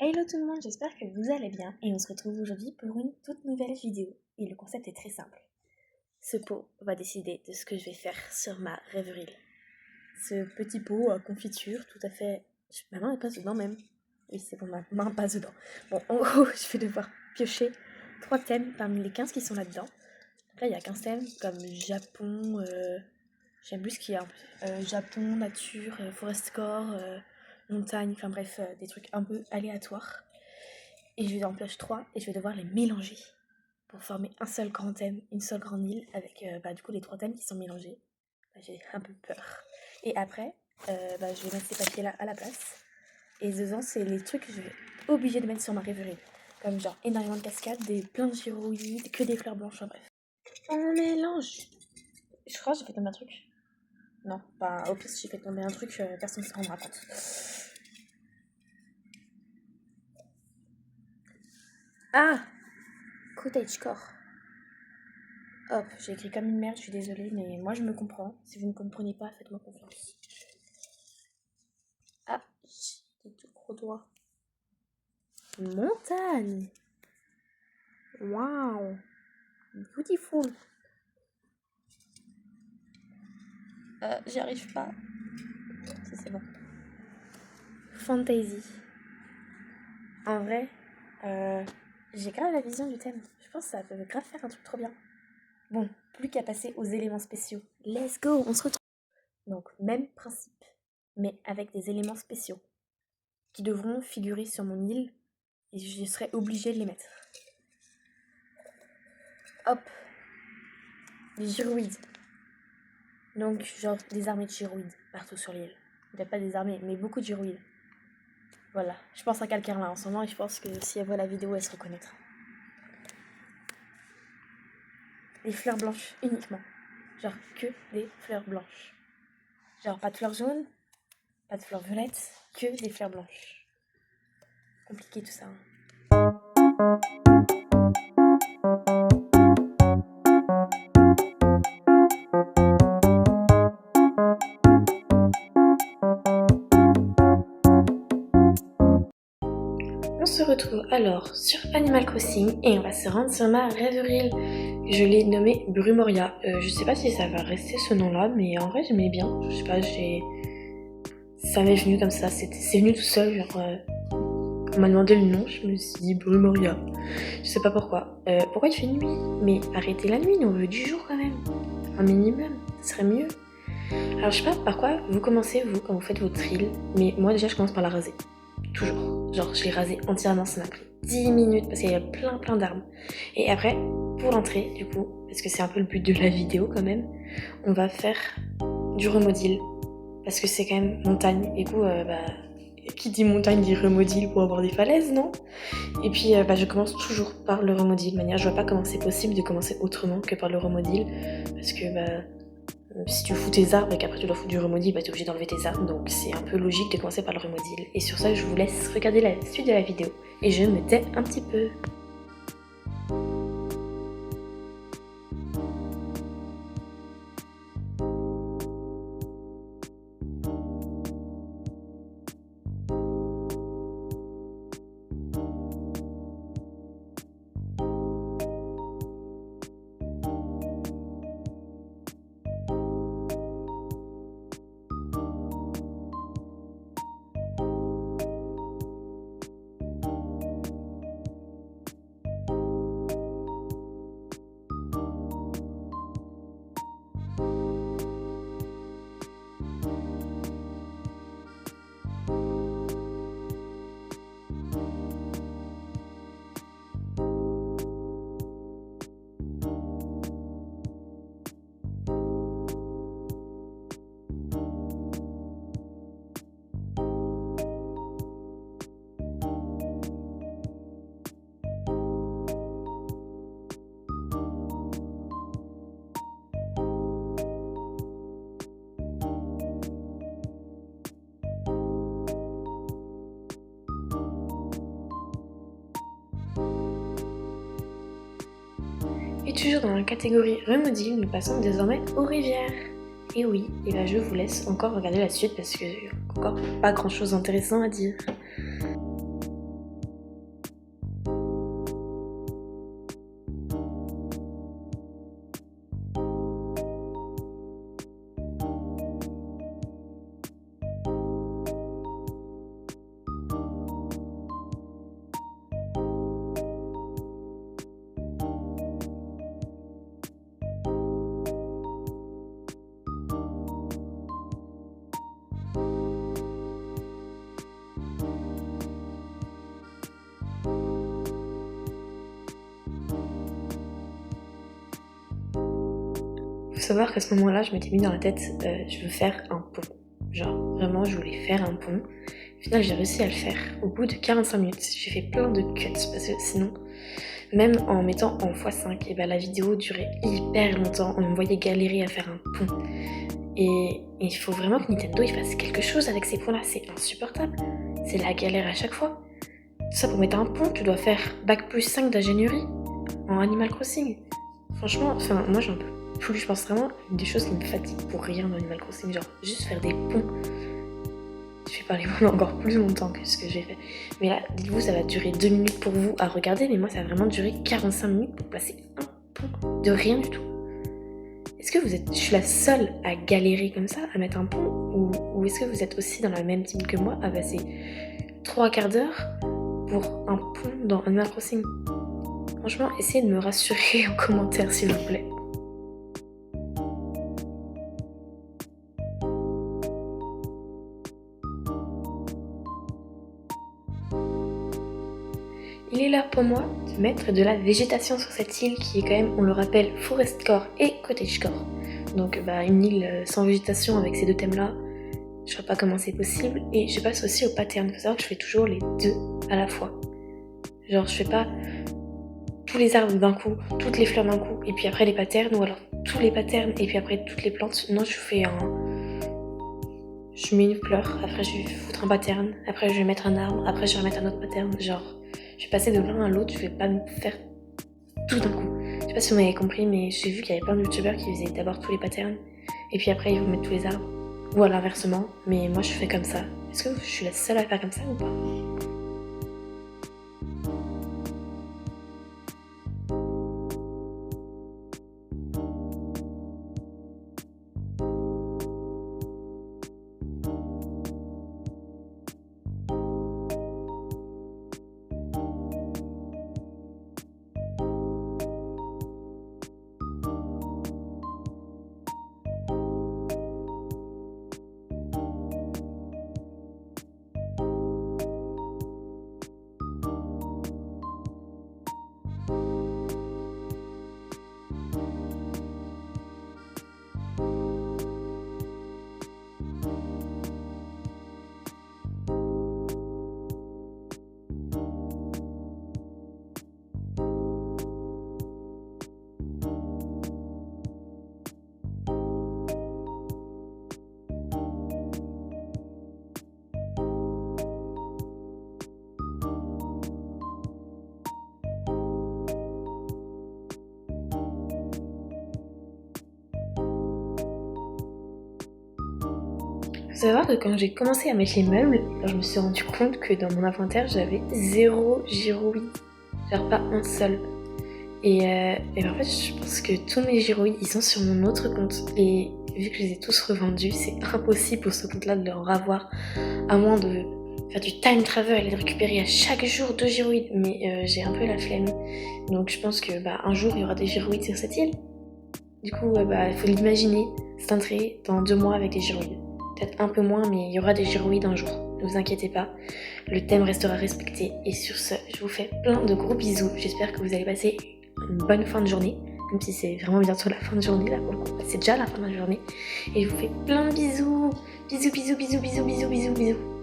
Hello tout le monde, j'espère que vous allez bien et on se retrouve aujourd'hui pour une toute nouvelle vidéo. Et le concept est très simple. Ce pot va décider de ce que je vais faire sur ma rêverie. Ce petit pot à confiture tout à fait... Ma main elle passe dedans même. Oui c'est bon, ma main passe dedans. Bon, en gros, je vais devoir piocher 3 thèmes parmi les 15 qui sont là-dedans. Donc là il y a 15 thèmes comme Japon, j'aime plus ce qu'il y a. Japon, nature, forestcore, montagne, enfin bref, des trucs un peu aléatoires. Et je vais en piocher 3 et je vais devoir les mélanger pour former un seul grand thème, une seule grande île avec du coup les 3 thèmes qui sont mélangés. J'ai un peu peur. Et après, je vais mettre ces papiers là à la place. Et dedans, c'est les trucs que je vais être obligée de mettre sur ma rêverie. Comme genre énormément de cascades, plein de gyroïdes, que des fleurs blanches, en bref. On mélange. Je crois que j'ai fait tomber un truc. Non, bah au pire si j'ai fait tomber un truc, personne ne se rendra compte. Ah, cottagecore. Hop, j'ai écrit comme une merde, je suis désolée, mais moi je me comprends. Si vous ne comprenez pas, faites-moi confiance. Ah, j'ai des tout gros doigts. Montagne. Wow. Beautiful. J'y arrive pas. Si, c'est bon. Fantasy. En vrai, j'ai grave la vision du thème. Je pense que ça peut grave faire un truc trop bien. Bon, plus qu'à passer aux éléments spéciaux. Let's go, on se retrouve. Donc, même principe, mais avec des éléments spéciaux qui devront figurer sur mon île et je serai obligée de les mettre. Hop, des gyroïdes. Donc, genre des armées de gyroïdes partout sur l'île. Il n'y a pas des armées, mais beaucoup de gyroïdes. Voilà, je pense à quelqu'un là en ce moment et je pense que si elle voit la vidéo, elle se reconnaîtra. Des fleurs blanches uniquement. Genre que des fleurs blanches. Genre pas de fleurs jaunes, pas de fleurs violettes, que des fleurs blanches. Compliqué tout ça. On se retrouve alors sur Animal Crossing et on va se rendre sur ma rêverie. Je l'ai nommée Brumoria. Je sais pas si ça va rester ce nom-là, mais en vrai j'aimais bien. Je sais pas, ça m'est venu comme ça, c'est venu tout seul. Genre, on m'a demandé le nom, je me suis dit Brumoria. Je sais pas pourquoi. Pourquoi il fait nuit? Mais arrêtez la nuit, nous on veut du jour quand même. Un minimum, ce serait mieux. Alors je sais pas par quoi vous commencez vous quand vous faites votre île, mais moi déjà je commence par la raser. Toujours. Genre je l'ai rasée entièrement, ça m'a pris 10 minutes parce qu'il y a plein d'arbres. Et après, pour l'entrée du coup, parce que c'est un peu le but de la vidéo quand même, on va faire du remodil. Parce que c'est quand même montagne, et du coup, qui dit montagne dit remodil pour avoir des falaises, non? Et puis je commence toujours par le remodil. De manière, je vois pas comment c'est possible de commencer autrement que par le remodil. Parce que si tu fous tes arbres et qu'après tu dois foutre du remodil, t'es obligé d'enlever tes arbres. Donc c'est un peu logique de commencer par le remodil. Et sur ça, je vous laisse regarder la suite de la vidéo. Et je me tais un petit peu. Et toujours dans la catégorie remodil, nous passons désormais aux rivières. Et oui, et je vous laisse encore regarder la suite parce que encore pas grand chose d'intéressant à dire. Faut savoir qu'à ce moment-là, je m'étais mis dans la tête, je veux faire un pont. Genre, vraiment, je voulais faire un pont. Au final, j'ai réussi à le faire. Au bout de 45 minutes, j'ai fait plein de cuts, parce que sinon, même en mettant en x5, et ben, la vidéo durait hyper longtemps. On me voyait galérer à faire un pont. Et il faut vraiment que Nintendo il fasse quelque chose avec ces ponts-là. C'est insupportable. C'est la galère à chaque fois. Tout ça pour mettre un pont, tu dois faire bac+5 d'ingénierie en Animal Crossing. Franchement, enfin, moi j'en peux plus. Je pense vraiment une des choses qui me fatigue pour rien dans Animal Crossing, genre juste faire des ponts. Je vais parler pendant encore plus longtemps que ce que j'ai fait. Mais là, dites-vous, ça va durer 2 minutes pour vous à regarder, mais moi ça va vraiment durer 45 minutes pour passer un pont de rien du tout. Est-ce que je suis la seule à galérer comme ça, à mettre un pont, ou est-ce que vous êtes aussi dans la même team que moi à passer 3/4 d'heure pour un pont dans Animal Crossing? Franchement, essayez de me rassurer en commentaire s'il vous plaît. Il est là pour moi de mettre de la végétation sur cette île qui est quand même, on le rappelle, Forest Core et Cottage Core. Donc une île sans végétation avec ces deux thèmes là, je sais pas comment c'est possible. Et je passe aussi au pattern, il faut savoir que je fais toujours les deux à la fois. Genre je fais pas tous les arbres d'un coup, toutes les fleurs d'un coup, et puis après les patterns, ou alors tous les patterns et puis après toutes les plantes. Non, je mets une fleur, après je vais foutre un pattern, après je vais mettre un arbre, après je vais remettre un autre pattern, genre je vais passer de l'un à l'autre, je vais pas me faire tout d'un coup. Je sais pas si vous m'avez compris, mais j'ai vu qu'il y avait plein de youtubeurs qui faisaient d'abord tous les patterns, et puis après ils vont mettre tous les arbres, ou à l'inversement, mais moi je fais comme ça. Est-ce que je suis la seule à faire comme ça ou pas? Faut savoir que quand j'ai commencé à mettre les meubles, je me suis rendu compte que dans mon inventaire j'avais 0 gyroïde, genre pas un seul. Et en fait je pense que tous mes gyroïdes ils sont sur mon autre compte, et vu que je les ai tous revendus, c'est impossible pour ce compte là de leur avoir, à moins de faire du time travel et de récupérer à chaque jour 2 gyroïdes, mais j'ai un peu la flemme. Donc je pense que un jour il y aura des gyroïdes sur cette île. Du coup il faut l'imaginer, cette entrée dans 2 mois avec des gyroïdes. Peut-être un peu moins, mais il y aura des gyroïdes un jour. Ne vous inquiétez pas, le thème restera respecté. Et sur ce, je vous fais plein de gros bisous. J'espère que vous allez passer une bonne fin de journée, même si c'est vraiment bientôt la fin de journée là pour le coup. C'est déjà la fin de la journée. Et je vous fais plein de bisous. Bisous, bisous, bisous, bisous, bisous, bisous, bisous.